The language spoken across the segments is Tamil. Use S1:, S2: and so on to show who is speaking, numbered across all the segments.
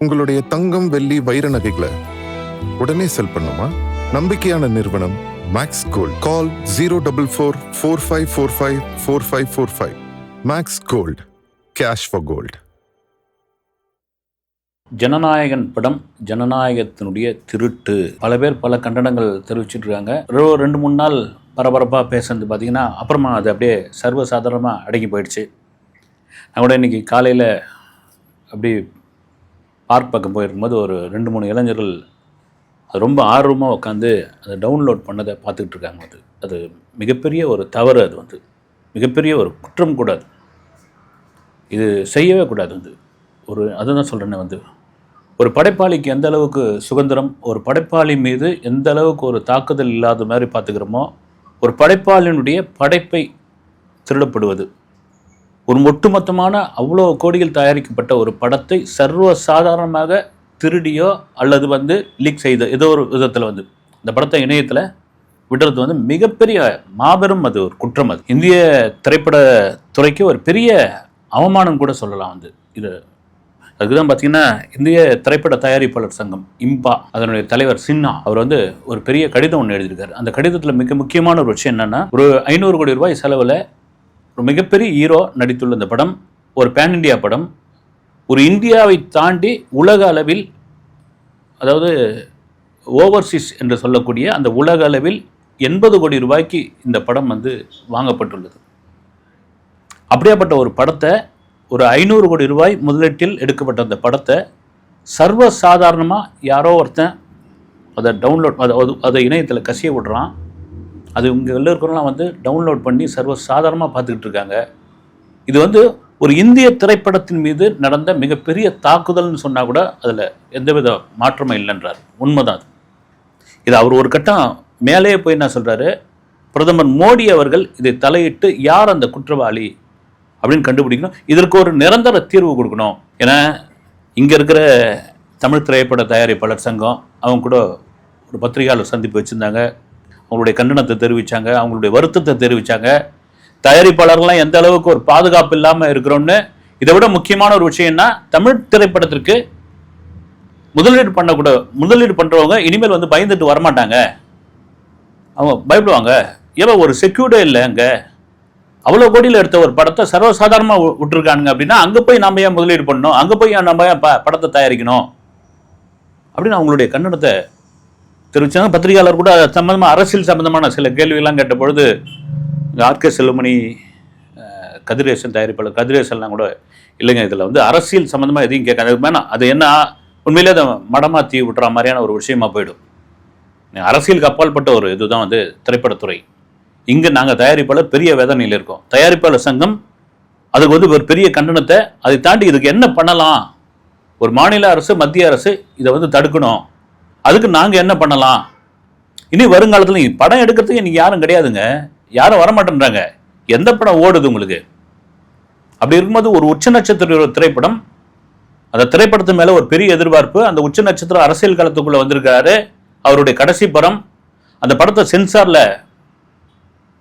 S1: உங்களுடைய தங்கம், வெள்ளி, வைர நகைகளை உடனே செல் பண்ணுமா? நம்பிக்கையான நிறுவனம் Max Gold. Call 04445454545. Max Gold, cash for gold.
S2: Jananayagan படம் ஜனநாயகத்தினுடைய திருட்டு. பல பேர் பல கண்டனங்கள் தெரிவிச்சுட்டு இருக்காங்க. 2-3 நாள் பரபரப்பாக பேசுறது பார்த்தீங்கன்னா அப்புறமா அது அப்படியே சர்வசாதாரணமாக அடங்கி போயிடுச்சு. நான் கூட இன்றைக்கி காலையில் அப்படி பார்க் பக்கம் போயிருக்கும்போது ஒரு 2-3 இளைஞர்கள் அது ரொம்ப ஆர்வமாக உட்காந்து அதை டவுன்லோட் பண்ணதை பார்த்துக்கிட்டு இருக்காங்க. அது மிகப்பெரிய ஒரு தவறு. அது மிகப்பெரிய ஒரு குற்றம் கூட. இது செய்யவே கூடாது. அதுதான் சொல்கிறேன்னு ஒரு படைப்பாளிக்கு எந்த அளவுக்கு சுதந்திரம், ஒரு படைப்பாளி மீது எந்த அளவுக்கு ஒரு தாக்குதல் இல்லாத மாதிரி பார்த்துக்கிறோமோ, ஒரு படைப்பாளியினுடைய படைப்பை திருடப்படுவது, ஒரு ஒட்டுமொத்தமான அவ்வளோ கோடிகள் தயாரிக்கப்பட்ட ஒரு படத்தை சர்வ சாதாரணமாக திருடியோ அல்லது லீக் செய்த ஏதோ ஒரு விதத்தில் இந்த படத்தை இணையத்தில் விடுறது மிகப்பெரிய மாபெரும் அது ஒரு குற்றம். அது இந்திய திரைப்பட துறைக்கு ஒரு பெரிய அவமானம் கூட சொல்லலாம். இது அதுக்கு தான் பார்த்தீங்கன்னா இந்திய திரைப்பட தயாரிப்பாளர் சங்கம் இம்பா, அதனுடைய தலைவர் சின்ஹா அவர் ஒரு பெரிய கடிதம் ஒன்று எழுதியிருக்காரு. அந்த கடிதத்தில் மிக முக்கியமான ஒரு விஷயம் என்னென்னா, ஒரு 500 கோடி ரூபாய் செலவில் ஒரு மிகப்பெரிய ஹீரோ நடித்துள்ள இந்த படம் ஒரு பேன் இண்டியா படம். ஒரு இந்தியாவை தாண்டி உலக அளவில், அதாவது ஓவர்சீஸ் என்று சொல்லக்கூடிய அந்த உலக அளவில் 80 கோடி ரூபாய்க்கு இந்த படம் வாங்கப்பட்டுள்ளது. அப்படியாப்பட்ட ஒரு படத்தை, ஒரு 500 கோடி ரூபாய் முதலீட்டில் எடுக்கப்பட்ட அந்த படத்தை சர்வசாதாரணமாக யாரோ ஒருத்தன் அதை டவுன்லோட் அதை இணையத்தில் கசிய விடுறான். அது இங்கே இருக்கிறவங்களாம் டவுன்லோட் பண்ணி சர்வசாதாரணமாக பார்த்துக்கிட்டு இருக்காங்க. இது ஒரு இந்திய திரைப்படத்தின் மீது நடந்த மிகப்பெரிய தாக்குதல்னு சொன்னால் கூட அதில் எந்தவித மாற்றமும் இல்லைன்றார். உண்மைதான். இது அவர் ஒரு கட்டம் மேலேயே போய் என்ன சொல்கிறாரு, பிரதமர் மோடி அவர்கள் இதை தலையிட்டு யார் அந்த குற்றவாளி அப்படின்னு கண்டுபிடிக்கணும், இதற்கு ஒரு நிரந்தர தீர்வு கொடுக்கணும். ஏன்னா இங்கே இருக்கிற தமிழ் திரைப்பட தயாரிப்பாளர் சங்கம் அவங்க கூட ஒரு பத்திரிகையாளர் சந்திப்பு வச்சுருந்தாங்க. அவங்களுடைய கண்டனத்தை தெரிவித்தாங்க, அவங்களுடைய வருத்தத்தை தெரிவித்தாங்க. தயாரிப்பாளர்கள்லாம் எந்த அளவுக்கு ஒரு பாதுகாப்பு இல்லாமல் இருக்கிறோன்னு. இதை விட முக்கியமான ஒரு விஷயம்னா, தமிழ் திரைப்படத்திற்கு முதலீடு பண்ணுறவங்க இனிமேல் பயந்துட்டு வரமாட்டாங்க. அவங்க பயப்படுவாங்க. ஏதோ ஒரு செக்யூர்டே இல்லை. அங்கே அவ்வளோ கோடியில் எடுத்த ஒரு படத்தை சர்வசாதாரணமாக விட்டுருக்கானுங்க அப்படின்னா அங்கே போய் நம்ம ஏன் முதலீடு பண்ணணும், அங்கே போய் நம்ம ஏன் படத்தை தயாரிக்கணும் அப்படின்னு அவங்களுடைய கண்டனத்தை தெரிவித்தாங்க. பத்திரிகையாளர் கூட சம்பந்தமாக அரசியல் சம்பந்தமான சில கேள்விகள்லாம் கேட்ட பொழுது ஆர்கே செல்வமணி, கதிரேசன் தயாரிப்பாளர் கதிரேசன்லாம் கூட இல்லைங்க, இதில் அரசியல் சம்மந்தமாக எதையும் கேட்காது வேணாம், அது என்ன உண்மையிலே அதை மடமாக தீ விட்டுற மாதிரியான ஒரு விஷயமா போயிடும். அரசியலுக்கு அப்பாற்பட்ட ஒரு இதுதான் திரைப்படத்துறை. இங்கே நாங்கள் தயாரிப்பாளர் பெரிய வேதனையில் இருக்கோம். தயாரிப்பாளர் சங்கம் அதுக்கு ஒரு பெரிய கண்டனத்தை, அதை தாண்டி இதுக்கு என்ன பண்ணலாம், ஒரு மாநில அரசு மத்திய அரசு இதை தடுக்கணும், அதுக்கு நாங்கள் என்ன பண்ணலாம். இனி வருங்காலத்தில் படம் எடுக்கிறதுக்கு இன்றைக்கி யாரும் கிடையாதுங்க, யாரும் வரமாட்டேன்றாங்க. எந்த படம் ஓடுது உங்களுக்கு? அப்படி இருக்கும்போது ஒரு உச்ச நட்சத்திர திரைப்படம், அந்த திரைப்படத்து மேலே ஒரு பெரிய எதிர்பார்ப்பு. அந்த உச்ச நட்சத்திரம் அரசியல் காலத்துக்குள்ளே வந்திருக்காரு. அவருடைய கடைசி படம், அந்த படத்தை சென்சாரில்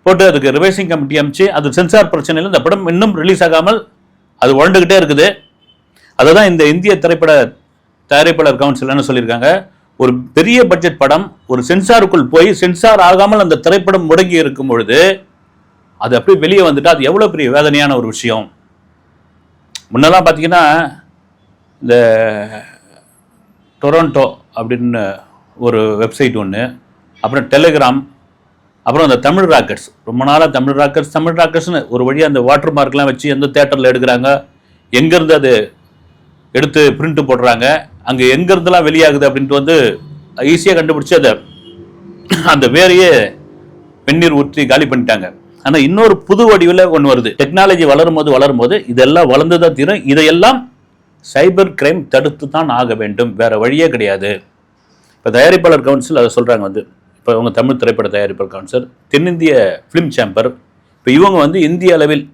S2: போட்டு அதுக்கு ரிவைசிங் கமிட்டி அமைச்சு அது சென்சார் பிரச்சனையில் இந்த படம் இன்னும் ரிலீஸ் ஆகாமல் அது உழண்டுக்கிட்டே இருக்குது. அதை தான் இந்த இந்திய திரைப்பட தயாரிப்பாளர் கவுன்சில் என்ன சொல்லியிருக்காங்க, ஒரு பெரிய பட்ஜெட் படம் ஒரு சென்சாருக்குள் போய் சென்சார் ஆகாமல் அந்த திரைப்படம் முடங்கி இருக்கும் பொழுது அது அப்படியே வெளியே வந்துட்டு அது எவ்வளோ பெரிய வேதனையான ஒரு விஷயம். முன்னெல்லாம் பார்த்தீங்கன்னா இந்த டொரண்டோ அப்படின்னு ஒரு வெப்சைட் ஒன்று, அப்புறம் டெலிகிராம், அப்புறம் அந்த தமிழ் ராக்கெட்ஸ், ரொம்ப நாளாக தமிழ் ராக்கெட்ஸ்னு ஒரு வழியாக அந்த வாட்டர் மார்க்லாம் வச்சு எந்த தேட்டரில் எடுக்கிறாங்க, எங்கேருந்து அது எடுத்து பிரிண்ட்டு போடுறாங்க, அங்கே எங்கேருந்துலாம் வெளியாகுது அப்படின்ட்டு ஈஸியாக கண்டுபிடிச்சி அதை அந்த வேறையே வெந்நீர் ஊற்றி காலி பண்ணிட்டாங்க. ஆனால் இன்னொரு புது வடிவில் ஒன்று வருது. டெக்னாலஜி வளரும்போது இதெல்லாம் வளர்ந்து தான் தீரும். இதையெல்லாம் சைபர் கிரைம் தடுத்து தான் ஆக வேண்டும், வேறு வழியே கிடையாது. இப்போ தயாரிப்பாளர் கவுன்சில் அதை சொல்கிறாங்க. இப்போ அவங்க தமிழ் திரைப்பட தயாரிப்பாளர் கவுன்சில், தென்னிந்திய ஃபிலிம் சேம்பர், இப்போ இவங்க இந்திய அளவில்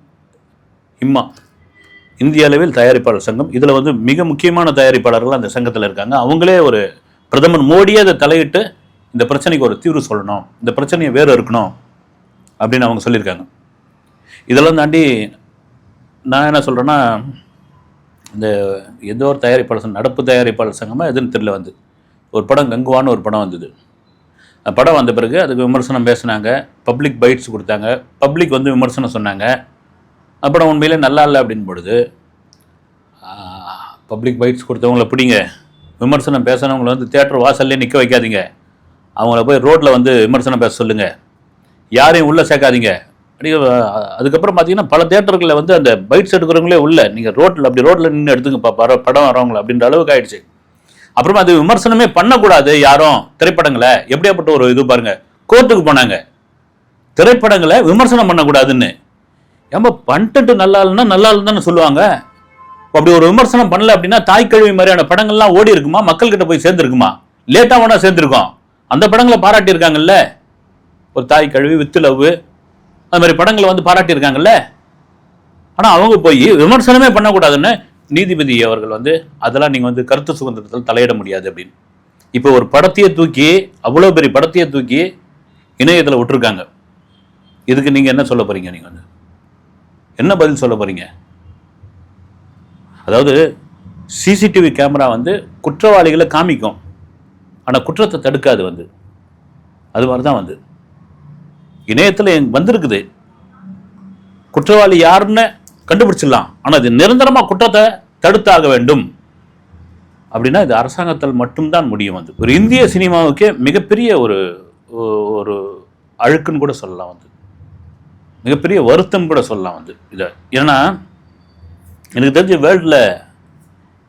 S2: இந்திய அளவில் தயாரிப்பாளர் சங்கம், இதில் மிக முக்கியமான தயாரிப்பாளர்கள் அந்த சங்கத்தில் இருக்காங்க. அவங்களே ஒரு பிரதமர் மோடியே அதை தலையிட்டு இந்த பிரச்சனைக்கு ஒரு தீர்வு சொல்லணும், இந்த பிரச்சனையை வேறு இருக்கணும் அப்படின்னு அவங்க சொல்லியிருக்காங்க. இதெல்லாம் தாண்டி நான் என்ன சொல்கிறேன்னா, இந்த ஏதோ ஒரு தயாரிப்பாளர் சங்கம், நடப்பு தயாரிப்பாளர் சங்கமாக எதுன்னு தெரியல, வந்து ஒரு படம் கங்குவான்னு ஒரு படம் வந்தது. அந்த படம் வந்த பிறகு அதுக்கு விமர்சனம் பேசினாங்க, பப்ளிக் பைட்ஸ் கொடுத்தாங்க, பப்ளிக் வந்து விமர்சனம் சொன்னாங்க. அந்த படம் உண்மையிலே நல்லா இல்லை அப்படின்னு பொழுது பப்ளிக் பைட்ஸ் கொடுத்தவங்கள பிடிங்க, விமர்சனம் பேசுனவங்களை வந்து தியேட்டர் வாசல்லே நிற்க வைக்காதீங்க, அவங்கள போய் ரோட்டில் வந்து விமர்சனம் பேச சொல்லுங்கள், யாரையும் உள்ளே சேர்க்காதீங்க. அப்படி அதுக்கப்புறம் பார்த்தீங்கன்னா பல தியேட்டர்களில் வந்து அந்த பைட்ஸ் எடுக்கிறவங்களே உள்ள நீங்கள் ரோட்டில் நின்று எடுத்துங்கப்பா படம் வரவங்களை அப்படின்ற அளவுக்கு ஆயிடுச்சு. அப்புறமா அது விமர்சனமே பண்ணக்கூடாது யாரும் திரைப்படங்களை, எப்படியாப்பட்ட ஒரு இது பாருங்க, கோர்ட்டுக்கு போனாங்க திரைப்படங்களை விமர்சனம் பண்ணக்கூடாதுன்னு. ஏமா கண்டென்ட் நல்லா இல்லைன்னா நல்லா இல்லைன்னு சொல்லுவாங்க. அப்படி ஒரு விமர்சனம் பண்ணல அப்படின்னா தாய் கழுவி மாதிரியான படங்கள்லாம் ஓடி இருக்குமா, மக்கள்கிட்ட போய் சேர்ந்துருக்குமா? லேட்டாக வேணா சேர்ந்துருக்கோம். அந்த படங்களை பாராட்டியிருக்காங்கல்ல, ஒரு தாய் கழுவி, வித்து லவ், அது மாதிரி படங்களை வந்து பாராட்டியிருக்காங்கல்ல. ஆனால் அவங்க போய் விமர்சனமே பண்ணக்கூடாதுன்னு நீதிபதி அவர்கள் வந்து அதெல்லாம் நீங்கள் வந்து கருத்து சுதந்திரத்தில் தலையிட முடியாது அப்படின்னு. இப்போ ஒரு படத்தையே தூக்கி, அவ்வளோ பெரிய படத்தையே தூக்கி இணையத்தில் விட்டுருக்காங்க. இதுக்கு நீங்கள் என்ன சொல்ல போறீங்க? நீங்கள் வந்து என்ன பதில் சொல்ல போறீங்க? அதாவது சிசிடிவி கேமரா வந்து குற்றவாளிகளை காமிக்கும், ஆனால் குற்றத்தை தடுக்காது. வந்து அது மாதிரி தான் வந்து இணையத்தில் வந்திருக்குது. குற்றவாளி யாருன்னு கண்டுபிடிச்சிடலாம், ஆனால் இது நிரந்தரமாக குற்றத்தை தடுத்தாக வேண்டும் அப்படின்னா இது அரசாங்கத்தால் மட்டும்தான் முடியும். வந்து ஒரு இந்திய சினிமாவுக்கே மிகப்பெரிய ஒரு ஒரு அழுக்குன்னு கூட சொல்லலாம், வந்து மிகப்பெரிய வருத்தம் கூட சொல்லலாம் வந்து இதை. ஏன்னா எனக்கு தெரிஞ்ச வேர்ல்டில்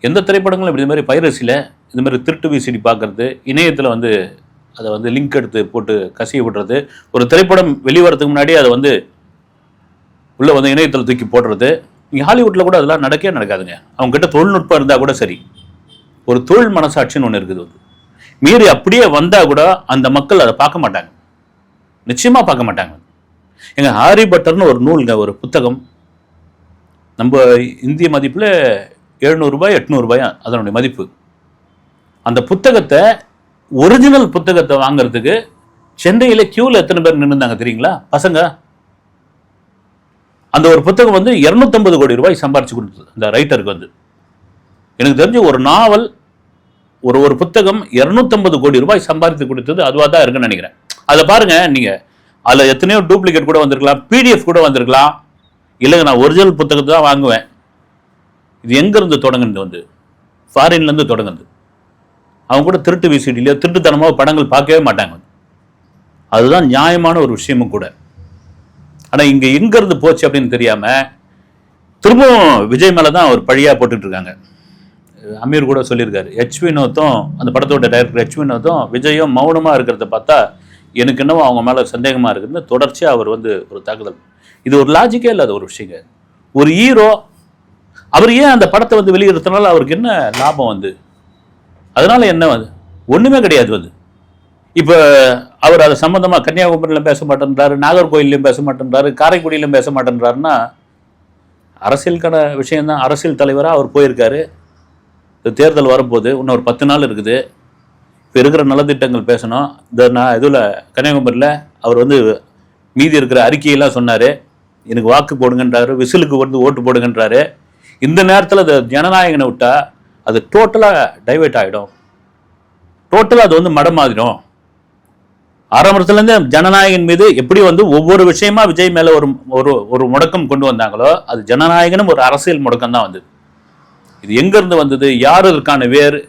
S2: எந்த திரைப்படங்களும் இப்படி இது மாதிரி பைரசியில் இந்த மாதிரி திருட்டு விசிடி பார்க்குறது, இணையத்தில் வந்து அதை வந்து லிங்க் எடுத்து போட்டு கசிய விடுறது, ஒரு திரைப்படம் வெளிவரத்துக்கு முன்னாடி அதை வந்து உள்ளே வந்து இணையத்தில் தூக்கி போடுறது. இங்கே ஹாலிவுட்டில் கூட அதெல்லாம் நடக்கவே நடக்காதுங்க. அவங்ககிட்ட தொழில்நுட்பம் இருந்தால் கூட சரி, ஒரு தொழில் மனசாட்சின்னு ஒன்று இருக்குது. வந்து மீறி அப்படியே வந்தால் கூட அந்த மக்கள் அதை பார்க்க மாட்டாங்க, நிச்சயமாக பார்க்க மாட்டாங்க. எங்கள் ஹாரி பட்டர்னு ஒரு நூலுங்க, ஒரு புத்தகம், நம்ம இந்திய மதிப்பில் 700 ரூபாய் 800 ரூபாய் அதனுடைய மதிப்பு. அந்த புத்தகத்தை, ஒரிஜினல் புத்தகத்தை வாங்கிறதுக்கு சென்னையில் கியூவில் எத்தனை பேர் நின்றுந்தாங்க தெரியுங்களா? பசங்க. அந்த ஒரு புத்தகம் வந்து 250 கோடி ரூபாய் சம்பாரிச்சு கொடுத்தது அந்த ரைட்டருக்கு. வந்து எனக்கு தெரிஞ்ச ஒரு நாவல், ஒரு புத்தகம் 250 கோடி ரூபாய் சம்பாதித்து கொடுத்தது அதுவாக தான் இருக்குன்னு நினைக்கிறேன். அதை பாருங்க நீங்கள், அதில் எத்தனையோ டூப்ளிகேட் கூட வந்திருக்கலாம், பிடிஎஃப் கூட வந்திருக்கலாம். இல்லைங்க நான் ஒரிஜினல் புத்தகத்தை தான் வாங்குவேன். இது எங்கேருந்து தொடங்குது? வந்து ஃபாரின்லேருந்து தொடங்குது. அவங்க கூட திருட்டு விசிடிலையோ திருட்டுத்தனமாக படங்கள் பார்க்கவே மாட்டாங்க. அதுதான் நியாயமான ஒரு விஷயமும் கூட. ஆனால் இங்கே எங்கேருந்து போச்சு அப்படின்னு தெரியாமல் திரும்பவும் விஜய் மேலே தான் ஒரு பழியாக போட்டுட்டு இருக்காங்க. அமீர் கூட சொல்லியிருக்காரு, ஹெச் வினோத்தும் அந்த படத்தோட டைரக்டர் ஹெச் வினோத்தும் விஜயும் மௌனமாக இருக்கிறத பார்த்தா எனக்கு என்னவோ அவங்க மேலே சந்தேகமாக இருக்குதுன்னு தொடர்ச்சியாக அவர் வந்து ஒரு தாக்குதல். இது ஒரு லாஜிக்கே இல்லாத ஒரு விஷயங்க. ஒரு ஹீரோ அவர் ஏன் அந்த படத்தை வந்து வெளியிடுறதுனால அவருக்கு என்ன லாபம்? வந்து அதனால என்ன? வந்து ஒன்றுமே கிடையாது. வந்து இப்போ அவர் அதை சம்மந்தமாக கன்னியாகுமரியிலும் பேச மாட்டேன்றாரு, நாகர்கோயிலையும் பேச மாட்டேன்றாரு, காரைக்குடியிலும் பேச மாட்டேன்றாருன்னா அரசியலுக்கான விஷயம்தான். அரசியல் தலைவராக அவர் போயிருக்காரு. தேர்தல் வரப்போகுது, இன்னும் ஒரு 10 நாள் இருக்குது. இப்போ இருக்கிற நலத்திட்டங்கள் பேசணும். இந்த நான் இதில் கன்னியாகுமரியில் அவர் வந்து மீதி இருக்கிற அறிக்கையெல்லாம் சொன்னார், எனக்கு வாக்கு போடுங்கன்றாரு, விசிலுக்கு வந்து ஓட்டு போடுங்கன்றாரு. இந்த நேரத்தில் அது ஜனநாயகனை விட்டால் அது டோட்டலாக டைவெர்ட் ஆகிடும், டோட்டலாக அது வந்து மடமாதிடும். ஆரம்பத்துலேருந்து ஜனநாயகன் மீது எப்படி வந்து ஒவ்வொரு விஷயமா விஜய் மேலே ஒரு முடக்கம் கொண்டு வந்தாங்களோ, அது ஜனநாயகனும் ஒரு அரசியல் முடக்கம் தான் வந்தது. இது எங்கேருந்து வந்தது? யார் இதற்கான வேறு?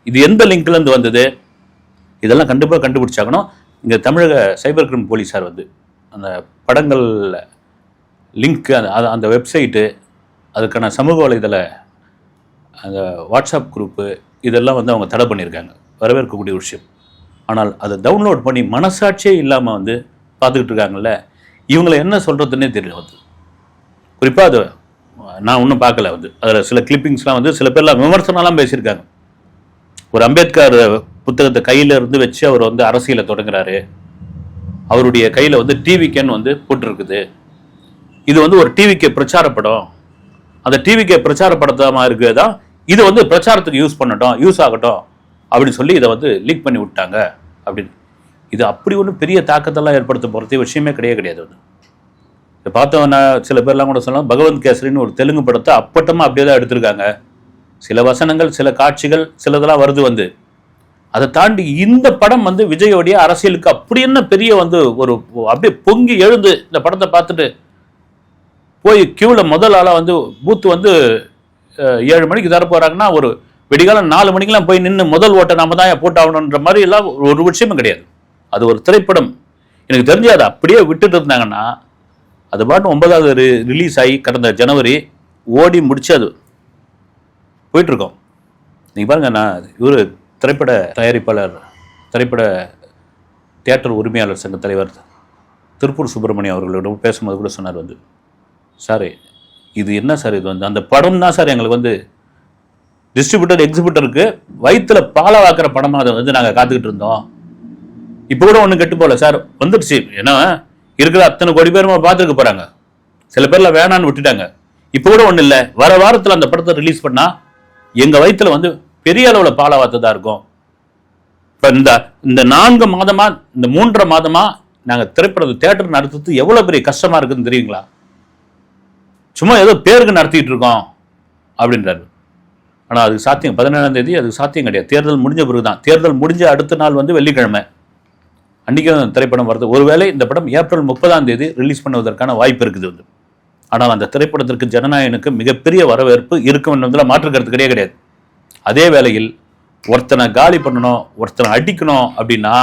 S2: இது எந்த லிங்க்லேருந்து வந்தது? இதெல்லாம் கண்டிப்பாக கண்டுபிடிச்சாக்கணும். இங்கே தமிழக சைபர் கிரைம் போலீஸார் வந்து அந்த படங்கள் லிங்க்கு, அந்த வெப்சைட்டு, அதுக்கான சமூக வலைதள அந்த வாட்ஸ்அப் குரூப்பு, இதெல்லாம் வந்து அவங்க தடை பண்ணியிருக்காங்க. வரவேற்கக்கூடிய விஷயம். ஆனால் அதை டவுன்லோட் பண்ணி மனசாட்சியே இல்லாமல் வந்து பார்த்துக்கிட்டு இருக்காங்கல்ல, இவங்களை என்ன சொல்கிறதுன்னே தெரியல. வந்து குறிப்பாக அது நான் ஒன்றும் பார்க்கல. வந்து அதில் சில கிளிப்பிங்ஸ்லாம் வந்து சில பேர்லாம் விமர்சனம்லாம் பேசியிருக்காங்க. ஒரு அம்பேத்கர் புத்தகத்தை கையில் இருந்து வச்சு அவர் வந்து அரசியலை தொடங்குறாரு, அவருடைய கையில் வந்து டிவிகேன்னு வந்து போட்டிருக்குது, இது வந்து ஒரு டிவிகே பிரச்சாரப்படம், அந்த டிவிகே பிரச்சாரப்படமாக இருக்குது தான் இது வந்து பிரச்சாரத்துக்கு யூஸ் ஆகட்டும் அப்படின்னு சொல்லி இதை வந்து லீக் பண்ணி விட்டாங்க அப்படின்னு. இது அப்படி ஒன்றும் பெரிய தாக்கத்தெல்லாம் ஏற்படுத்த போகிறது விஷயமே கிடையாது. வந்து இதை பார்த்தவன சில பேர்லாம் கூட சொல்லலாம், பகவந்த் கேசரின்னு ஒரு தெலுங்கு படத்தை அப்பட்டமாக அப்படியே தான் எடுத்திருக்காங்க. சில வசனங்கள், சில காட்சிகள், சிலதெல்லாம் வருது வந்து. அதை தாண்டி இந்த படம் வந்து விஜயோடைய அரசியலுக்கு அப்படி என்ன பெரிய வந்து ஒரு அப்படியே பொங்கி எழுந்து இந்த படத்தை பார்த்துட்டு போய் கியூவில் முதல் ஆளாக வந்து பூத்து வந்து 7 மணிக்கு தர போகிறாங்கன்னா ஒரு விடிகாலம் 4 மணிக்கெல்லாம் போய் நின்று முதல் ஓட்டை நாம தான் போட்டு ஆகணுன்ற மாதிரி எல்லாம் ஒரு விஷயமும் கிடையாது. அது ஒரு திரைப்படம். எனக்கு தெரிஞ்சு அதை அப்படியே விட்டுட்டு இருந்தாங்கன்னா அது பாட்டு 9வது ரிலீஸ் ஆகி கடந்த ஜனவரி ஓடி முடிச்சு அது போயிட்டுருக்கோம். நீங்கள் பாருங்க, நான் இவர் திரைப்பட தயாரிப்பாளர், திரைப்பட தியேட்டர் உரிமையாளர் சங்க தலைவர் திருப்பூர் சுப்பிரமணியம் அவர்களிடம் பேசும்போது கூட சொன்னார் வந்து, சார் இது என்ன சார், இது வந்து அந்த படம் தான் சார் எங்களுக்கு வந்து டிஸ்ட்ரிபியூட்டர் எக்ஸிபியூட்டருக்கு வயிற்றுல பாலை வாக்குற படமாக அதை வந்து நாங்கள் காத்துக்கிட்டு இருந்தோம். இப்போ கூட ஒன்றும் கெட்டு போகல சார், வந்துடுச்சு. ஏன்னா இருக்கிற அத்தனை கோடி பேருமா பார்த்துருக்க போகிறாங்க. சில பேர்ல வேணான்னு விட்டுட்டாங்க. இப்போ கூட ஒன்றும் இல்லை, வர வாரத்தில் அந்த படத்தை ரிலீஸ் பண்ணால் எங்கள் வயிற்றுல வந்து பெரிய அளவில் பாலை வார்த்ததாக இருக்கும். இப்போ இந்த 4 மாதமா, இந்த 3.5 மாதமா நாங்கள் திரைப்பட தியேட்டர் நடத்துறது எவ்வளோ பெரிய கஷ்டமாக இருக்குதுன்னு தெரியுங்களா? சும்மா ஏதோ பேருக்கு நடத்திட்டு இருக்கோம் அப்படின்றாரு. ஆனால் அதுக்கு சாத்தியம் 17ஆம் தேதி அதுக்கு சாத்தியம் கிடையாது. தேர்தல் முடிஞ்ச பிறகு தான். தேர்தல் முடிஞ்ச அடுத்த நாள் வந்து வெள்ளிக்கிழமை, அன்றைக்கும் திரைப்படம் வருது. ஒருவேளை இந்த படம் ஏப்ரல் 30ஆம் தேதி ரிலீஸ் பண்ணுவதற்கான வாய்ப்பு இருக்குது வந்து. ஆனால் அந்த திரைப்படத்திற்கு ஜனநாயகனுக்கு மிகப்பெரிய வரவேற்பு இருக்கும் என்பதில் மாற்று கருத்து கிடையாது. அதே வேளையில் ஒருத்தனை காலி பண்ணணும், ஒருத்தனை அடிக்கணும் அப்படின்னா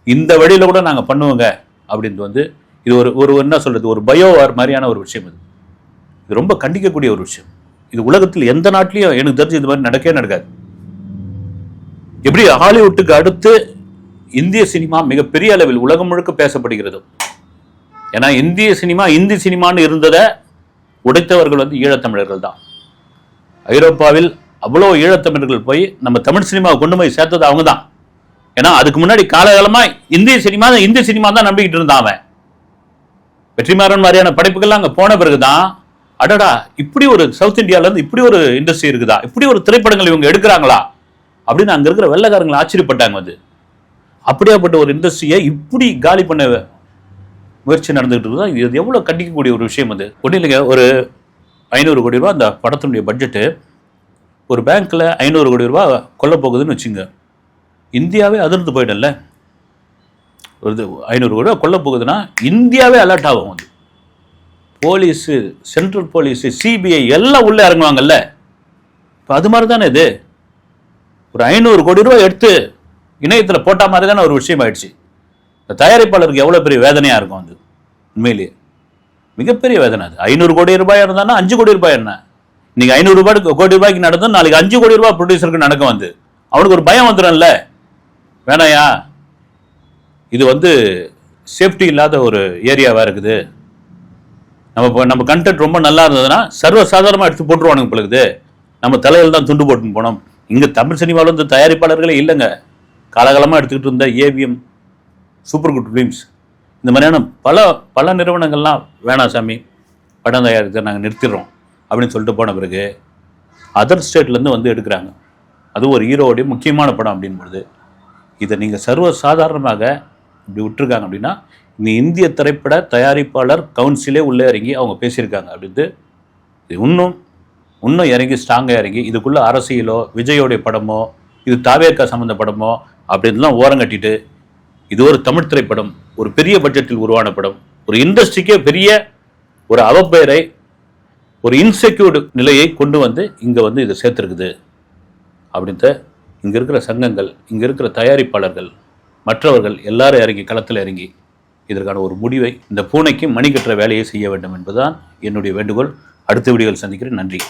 S2: இந்த வழியில் கூட நாங்கள் பண்ணுவோங்க அப்படின்ட்டு வந்து இது ஒரு என்ன சொல்கிறது, ஒரு பயோவார் மாதிரியான ஒரு விஷயம். இது ரொம்ப கண்டிக்கக்கூடிய ஒரு விஷயம். இது உலகத்தில் எந்த நாட்டிலையும் எனக்கு தெரிஞ்சு இது மாதிரி நடக்காது. எப்படி ஹாலிவுட்டுக்கு அடுத்து இந்திய சினிமா மிகப்பெரிய அளவில் உலகம் முழுக்க பேசப்படுகிறது. ஏன்னா இந்திய சினிமா இந்தி சினிமான்னு இருந்ததை உடைத்தவர்கள் வந்து ஈழத்தமிழர்கள் தான். ஐரோப்பாவில் அவ்வளோ ஈழத்தமிழர்கள் போய் நம்ம தமிழ் சினிமாவை கொண்டு போய் சேர்த்தது அவங்க தான். ஏன்னா அதுக்கு முன்னாடி காலகாலமா இந்திய சினிமா தான் நம்பிக்கிட்டு இருந்தான் அவன். வெற்றிமாறன் மாதிரியான படைப்புகள்லாம் அங்கே போன பிறகுதான் அடடா இப்படி ஒரு சவுத் இந்தியால இருந்து இப்படி ஒரு இண்டஸ்ட்ரி இருக்குதா, இப்படி ஒரு திரைப்படங்கள் இவங்க எடுக்கிறாங்களா அப்படின்னு அங்க இருக்கிற வெள்ளைக்காரங்களை ஆச்சரியப்பட்டாங்க வந்து. அப்படியாப்பட்ட ஒரு இண்டஸ்ட்ரியை இப்படி காலி பண்ண முயற்சி நடந்துகிட்டு இருக்குதா. இது எவ்வளவு கண்டிக்கக்கூடிய ஒரு விஷயம். அது ஒன்றும் இல்லைங்க, ஒரு 500 கோடி ரூபாய் அந்த படத்தினுடைய பட்ஜெட்டு. ஒரு பேங்க்ல 500 கோடி ரூபாய் கொல்ல போகுதுன்னு வச்சுங்க, இந்தியாவே அதிர்ந்து போயிடல. ஒரு 500 கோடி ரூபாய் கொல்ல போகுதுன்னா இந்தியாவே அலர்ட் ஆகும். வந்து போலீஸு, சென்ட்ரல் போலீஸு, சிபிஐ எல்லாம் உள்ளே இறங்குவாங்கல்ல. இப்போ அது மாதிரி தானே இது. ஒரு 500 கோடி ரூபாய் எடுத்து இணையத்தில் போட்ட மாதிரி தானே ஒரு விஷயம் ஆயிடுச்சு. இந்த தயாரிப்பாளருக்கு எவ்வளோ பெரிய வேதனையாக இருக்கும். அது உண்மையிலேயே மிகப்பெரிய வேதனை. அது 500 கோடி ரூபாய் இருந்தானா 5 கோடி ரூபாய் என்ன, இன்னைக்கு 500 கோடி ரூபாய்க்கு நடந்தது நாளைக்கு 5 கோடி ரூபாய் ப்ரொடியூசருக்கு நடக்கும். வந்து அவனுக்கு ஒரு பயம் வந்துடும்ல, வேணாயா இது வந்து சேஃப்டி இல்லாத ஒரு ஏரியாவாக இருக்குது, நம்ம கண்டென்ட் ரொம்ப நல்லா இருந்ததுன்னா சர்வசாதாரணமாக எடுத்து போட்டுருவானுங்க பொழுது, நம்ம தலையில் தான் துண்டு போட்டுன்னு போனோம். இங்கே தமிழ் சினிமாவில் வந்து தயாரிப்பாளர்களே இல்லைங்க. காலகாலமாக எடுத்துக்கிட்டு இருந்த ஏவிஎம், சூப்பர் குட் ஃபிலிம்ஸ், இந்த மாதிரியான பல நிறுவனங்கள்லாம் வேணாம் சாமி படம் தயாரித்து நாங்கள் நிறுத்திடுறோம் அப்படின்னு சொல்லிட்டு போன பிறகு அதர் ஸ்டேட்லேருந்து வந்து எடுக்கிறாங்க. அதுவும் ஒரு ஹீரோவுடைய முக்கியமான படம் அப்படின்பொழுது இதை நீங்கள் சர்வசாதாரணமாக இப்படி விட்டுருக்காங்க அப்படின்னா இந்த இந்திய திரைப்பட தயாரிப்பாளர் கவுன்சிலே உள்ளே இறங்கி அவங்க பேசியிருக்காங்க அப்படின்ட்டு இது இன்னும் இறங்கி ஸ்ட்ராங்காக இறங்கி இதுக்குள்ளே அரசியலோ விஜயோடைய படமோ இது தாவேக்கா சம்மந்த படமோ அப்படின்லாம் ஓரங்கட்டிட்டு இது ஒரு தமிழ் திரைப்படம், ஒரு பெரிய பட்ஜெட்டில் உருவான படம், ஒரு இண்டஸ்ட்ரிக்கே பெரிய ஒரு அவப்பெயரை, ஒரு இன்செக்யூர்டு நிலையை கொண்டு வந்து இங்கே வந்து இதை சேர்த்துருக்குது அப்படின்ட்டு இங்கே இருக்கிற சங்கங்கள், இங்கே இருக்கிற தயாரிப்பாளர்கள், மற்றவர்கள் எல்லாரும் இறங்கி களத்தில் இறங்கி இதற்கான ஒரு முடிவை இந்த பூனைக்கு மணி கட்டுற வேலையை செய்ய வேண்டும் என்பதுதான் என்னுடைய வேண்டுகோள். அடுத்த வீடியோவில் சந்திக்கிறேன். நன்றி.